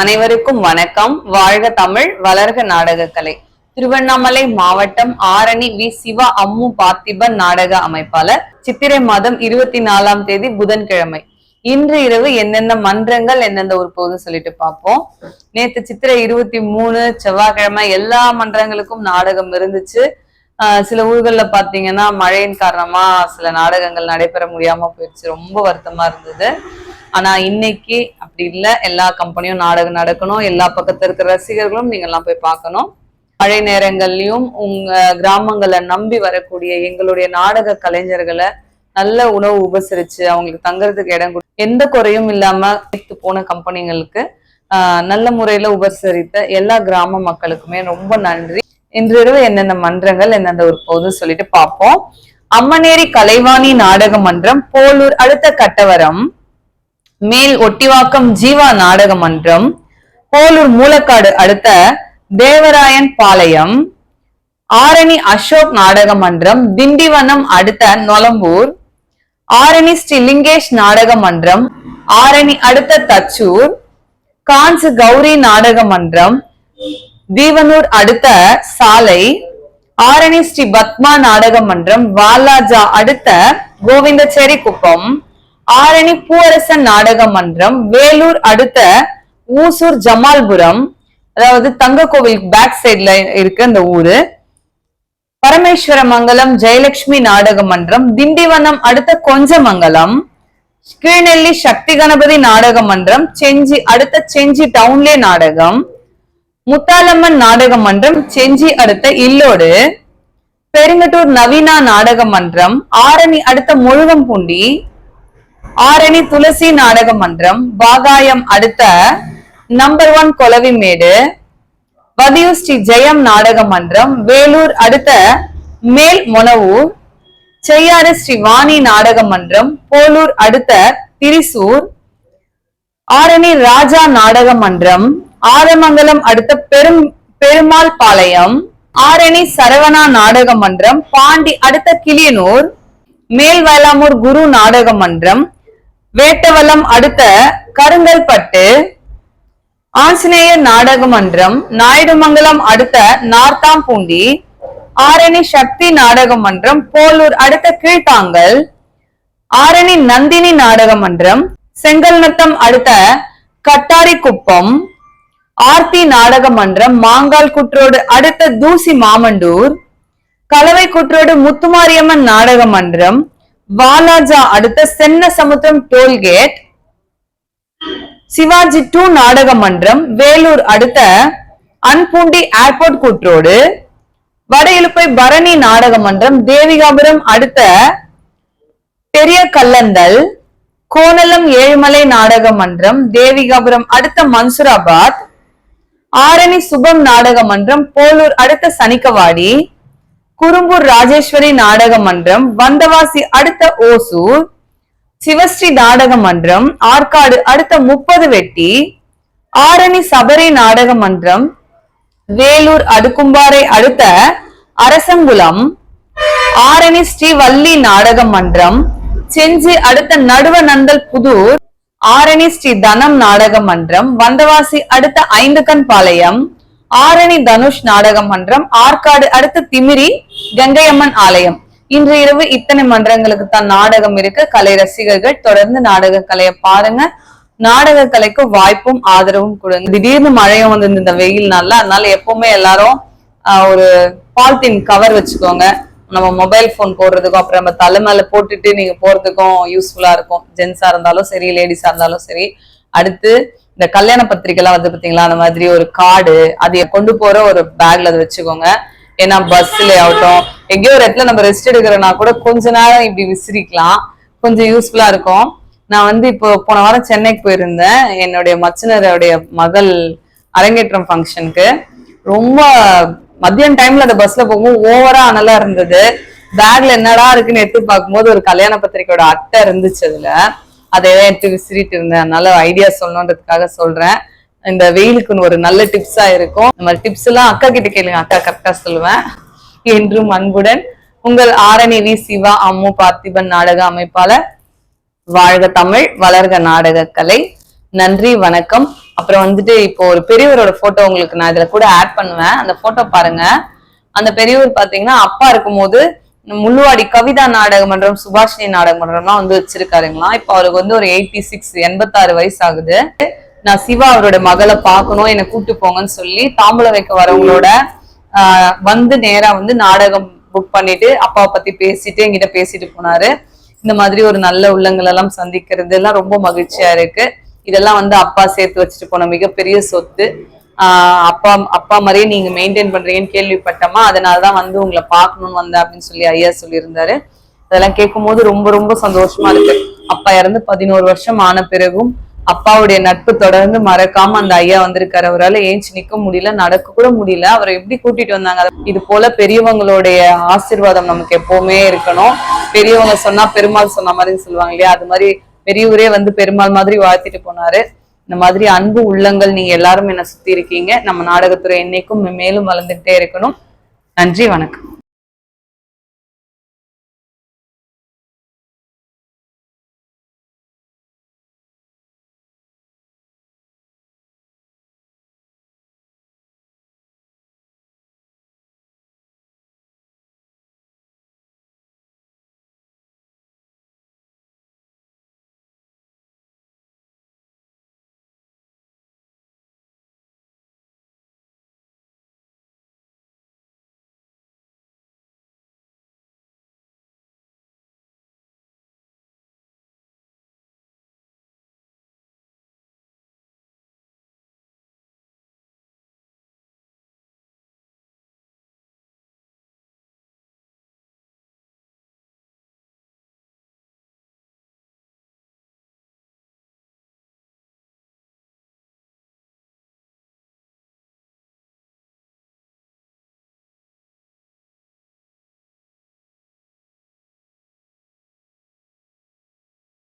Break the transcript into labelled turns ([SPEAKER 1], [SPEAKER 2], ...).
[SPEAKER 1] அனைவருக்கும் வணக்கம். வாழ்க தமிழ், வளர்க நாடகக்கலை. திருவண்ணாமலை மாவட்டம் ஆரணி வி சிவா அம்மு பார்த்திபன் நாடக அமைப்பாளர். சித்திரை மாதம் 24ஆம் தேதி புதன்கிழமை. இன்று இரவு எந்தெந்த மன்றங்கள் எந்தெந்த ஒரு போது சொல்லிட்டு பார்ப்போம். நேத்து சித்திரை 23 செவ்வாய்க்கிழமை எல்லா மன்றங்களுக்கும் நாடகம் இருந்துச்சு. சில ஊர்கள்ல பாத்தீங்கன்னா மழையின் காரணமா சில நாடகங்கள் நடைபெற முடியாம போயிடுச்சு. ரொம்ப வருத்தமா இருந்தது. ஆனா இன்னைக்கு அப்படி இல்லை. எல்லா கம்பெனியும் நாடகம் நடக்கணும். எல்லா பக்கத்துல இருக்கிற ரசிகர்களும் நீங்க எல்லாம் போய் பார்க்கணும். மழை நேரங்கள்லயும் உங்க கிராமங்களை நம்பி வரக்கூடிய எங்களுடைய நாடக கலைஞர்களை நல்ல உணவு உபசரிச்சு அவங்களுக்கு தங்குறதுக்கு இடம் எந்த குறையும் இல்லாம போன கம்பெனிகளுக்கு நல்ல முறையில உபசரித்த எல்லா கிராம மக்களுக்குமே ரொம்ப நன்றி. இன்று இரவு எந்தெந்த மன்றங்கள் எந்தெந்த ஒரு போது சொல்லிட்டு பார்ப்போம். அம்மனேரி கலைவாணி நாடக மன்றம், போலூர் அடுத்த கட்டவரம், மேல் ஒட்டிவாக்கம் ஜீவா நாடக மன்றம், போலூர் மூலக்காடு அடுத்த தேவராயன் பாளையம், ஆரணி அசோக் நாடக மன்றம், திண்டிவனம் அடுத்த நொலம்பூர், ஆரணி ஸ்ரீ லிங்கேஷ் நாடக மன்றம், ஆரணி அடுத்த தச்சூர், காஞ்சி கௌரி நாடக மன்றம், தீவனூர் அடுத்த சாலை, ஆரணி ஸ்ரீ பத்மா நாடக மன்றம், வாலாஜா அடுத்த கோவிந்தச்சேரி குப்பம், ஆரணி பூவரசன் நாடக மன்றம், வேலூர் அடுத்த ஊசூர் ஜமால்புரம், அதாவது தங்க கோவில் பேக் சைட்ல இருக்கு அந்த ஊரு, பரமேஸ்வர மங்கலம் ஜெயலட்சுமி நாடக மன்றம், திண்டிவனம் அடுத்த கொஞ்சமங்கலம், கீழ்நெல்லி சக்தி கணபதி நாடக மன்றம், செஞ்சி அடுத்த செஞ்சி டவுன்லே நாடகம், முத்தாலம்மன் நாடக மன்றம், செஞ்சி அடுத்த இல்லோடு, பெருங்கட்டூர் நவீனா நாடக மன்றம், ஆரணி அடுத்த முழுகம்பூண்டி, ஆரணி துளசி நாடக மன்றம், பாகாயம் அடுத்த நம்பர் 1 கொலவிமேடு, வதியூ ஸ்ரீ ஜெயம் நாடக மன்றம், வேலூர் அடுத்த மேல் மொனவூர், செய்யாறு ஸ்ரீ வாணி நாடக மன்றம், போலூர் அடுத்த திரிசூர், ஆரணி ராஜா நாடக மன்றம், ஆதமங்கலம் அடுத்த பெருமாள் பாளையம், ஆரணி சரவணா நாடக மன்றம், பாண்டி அடுத்த கிளியனூர், மேல்வயலாமூர் குரு நாடக மன்றம், வேட்டவலம் அடுத்த கருங்கல்பட்டு, ஆஞ்சநேயர் நாடக மன்றம், நாயுடுமங்கலம் அடுத்த நார்த்தாம்பூண்டி, ஆரணி சக்தி நாடக மன்றம், போலூர் அடுத்த கீழ்த்தாங்கல், ஆரணி நந்தினி நாடக மன்றம், செங்கல்நத்தம் அடுத்த கட்டாரிக்குப்பம், ஆர்த்தி நாடக மன்றம், மாங்கால் குற்றோடு அடுத்த தூசி மாமண்டூர், கலவை குற்றோடு முத்துமாரியம்மன் நாடக மன்றம், வாலாஜா அடுத்த சென்ன சமுத்திரம் டோல்கேட், சிவாஜி 2 நாடக மன்றம், வேலூர் அடுத்த அன்பூண்டி ஏர்போர்ட் கூற்றோடு, வட இலுப்பை பரணி நாடக மன்றம், தேவிகாபுரம் அடுத்த பெரிய கல்லந்தல், கோணலம் ஏழுமலை நாடக மன்றம், தேவிகாபுரம் அடுத்த மன்சூராபாத், ஆரணி சுபம் நாடக மன்றம், போலூர் அடுத்த சனிக்கவாடி, குறும்பூர் ராஜேஸ்வரி நாடக மன்றம், வந்தவாசி அடுத்த ஓசூர், சிவஸ்ரீ நாடக மன்றம், ஆற்காடு அடுத்த 30 வெட்டி, ஆரணி சபரி நாடக மன்றம், வேலூர் அடுக்கும்பாறை அடுத்த அரசங்குளம், ஆரணி ஸ்ரீ வள்ளி நாடக மன்றம், செஞ்சி அடுத்த நடுவநந்தல் புதூர், ஆரணி ஸ்ரீ தனம் நாடக மன்றம், வந்தவாசி அடுத்த 5 கண் பாளையம், ஆரணி தனுஷ் நாடக மன்றம், ஆற்காடு அடுத்த திமிரி கங்கையம்மன் ஆலயம். இன்று இரவு இத்தனை மன்றங்களுக்கு தான் நாடகம் இருக்கு. கலை ரசிகர்கள் தொடர்ந்து நாடக கலையை பாருங்க. நாடக கலைக்கு வாய்ப்பும் ஆதரவும் கொடுங்க. திடீர்னு மழையும் வந்து இந்த வெயில் நாள்ல, அதனால எப்பவுமே எல்லாரும் ஒரு பாலித்தீன் கவர் வச்சுக்கோங்க. நம்ம மொபைல் போன் போடுறதுக்கும் அப்புறம் நம்ம தலை மேல போட்டுட்டு நீங்க போறதுக்கும் யூஸ்ஃபுல்லா இருக்கும். ஜென்ஸா இருந்தாலும் சரி, லேடிஸா இருந்தாலும் சரி. அடுத்து இந்த கல்யாண பத்திரிகை எல்லாம் வந்து பாத்தீங்களா, அந்த மாதிரி ஒரு கார்டு அதை கொண்டு போற ஒரு பேக்ல அதை வச்சுக்கோங்க. ஏன்னா பஸ்ல ஆகட்டும், எங்கேயோ ஒரு இடத்துல நம்ம ரெஸ்ட் எடுக்கிறோம்னா கூட கொஞ்ச நேரம் இப்படி விசிறிக்கலாம், கொஞ்சம் யூஸ்ஃபுல்லா இருக்கும். நான் வந்து இப்போ போன வாரம் சென்னைக்கு போயிருந்தேன். என்னுடைய மச்சினருடைய மகள் அரங்கேற்றம் ஃபங்க்ஷனுக்கு. ரொம்ப மதியம் டைம்ல அந்த பஸ்ல போகும்போது ஓவரா அனலா இருந்தது. பேக்ல என்னடா இருக்குன்னு எடுத்து பார்க்கும்போது ஒரு கல்யாண பத்திரிக்கையோட அட்டை இருந்துச்சு. அதுல அதை எடுத்து விசிறிட்டு இருந்தேன். அதனால ஐடியா சொல்லணுன்றதுக்காக சொல்றேன். இந்த வெயிலுக்குன்னு ஒரு நல்ல டிப்ஸா இருக்கும். இந்த மாதிரி டிப்ஸ் எல்லாம் அக்கா கிட்ட கேளுங்க, அக்கா கரெக்டா சொல்லுவேன். என்றும் அன்புடன் உங்கள் ஆரணி வி சிவா அம்மு பார்த்திபன் நாடக அமைப்பாளர். வாழ்க தமிழ், வளர்க நாடக கலை. நன்றி, வணக்கம். அப்புறம் வந்துட்டு இப்போ ஒரு பெரியவரோட போட்டோ உங்களுக்கு நான் இதுல கூட ஆட் பண்ணுவேன், அந்த போட்டோ பாருங்க. அந்த பெரியவர் பாத்தீங்கன்னா அப்பா இருக்கும்போது முள்ளுவாடி கவிதா நாடக மன்றம், சுபாஷினி நாடக மன்றம்லாம் வந்து வச்சிருக்காருங்களாம். இப்ப அவருக்கு வந்து ஒரு 86 86 வயசு ஆகுது. நான் சிவா அவரோட மகளை பார்க்கணும், என்னை கூட்டு போங்கன்னு சொல்லி தாம்பூலம் வைக்க வரவங்களோட வந்து நேரா வந்து நாடகம் புக் பண்ணிட்டு அப்பாவை பத்தி பேசிட்டு என்கிட்ட பேசிட்டு போனாரு. இந்த மாதிரி ஒரு நல்ல உள்ளங்கள் எல்லாம் சந்திக்கிறது எல்லாம் ரொம்ப மகிழ்ச்சியா இருக்கு. இதெல்லாம் வந்து அப்பா சேர்த்து வச்சுட்டு போன மிகப்பெரிய சொத்து. அப்பா அப்பா மாதிரியே நீங்க மெயின்டைன் பண்றீங்கன்னு கேள்விப்பட்டோமா, அதனாலதான் வந்து உங்களை பார்க்கணும்னு வந்தேன் அப்படின்னு சொல்லி ஐயா சொல்லியிருந்தாரு. அதெல்லாம் கேட்கும் போது ரொம்ப ரொம்ப சந்தோஷமா இருக்கு. அப்பா இறந்து 11 வருஷம் ஆன பிறகும் அப்பாவுடைய நட்பு தொடர்ந்து மறக்காம அந்த ஐயா வந்திருக்காரு. அவரால் ஏஞ்சி நிக்க முடியல, நடக்க கூட முடியல. அவரை எப்படி கூட்டிட்டு வந்தாங்க? இது போல பெரியவங்களுடைய ஆசீர்வாதம் நமக்கு எப்பவுமே இருக்கணும். பெரியவங்க சொன்னா பெருமாள் சொன்ன மாதிரி சொல்லுவாங்க இல்லையா, அது மாதிரி பெரியவரே வந்து பெருமாள் மாதிரி வாழ்த்திட்டு போனாரு. இந்த மாதிரி அன்பு உள்ளங்கள் நீங்க எல்லாரும் என்ன சுத்தி இருக்கீங்க. நம்ம நாடகத்துறை என்னைக்கும் மேலும் வளர்ந்துகிட்டே இருக்கணும். நன்றி, வணக்கம்.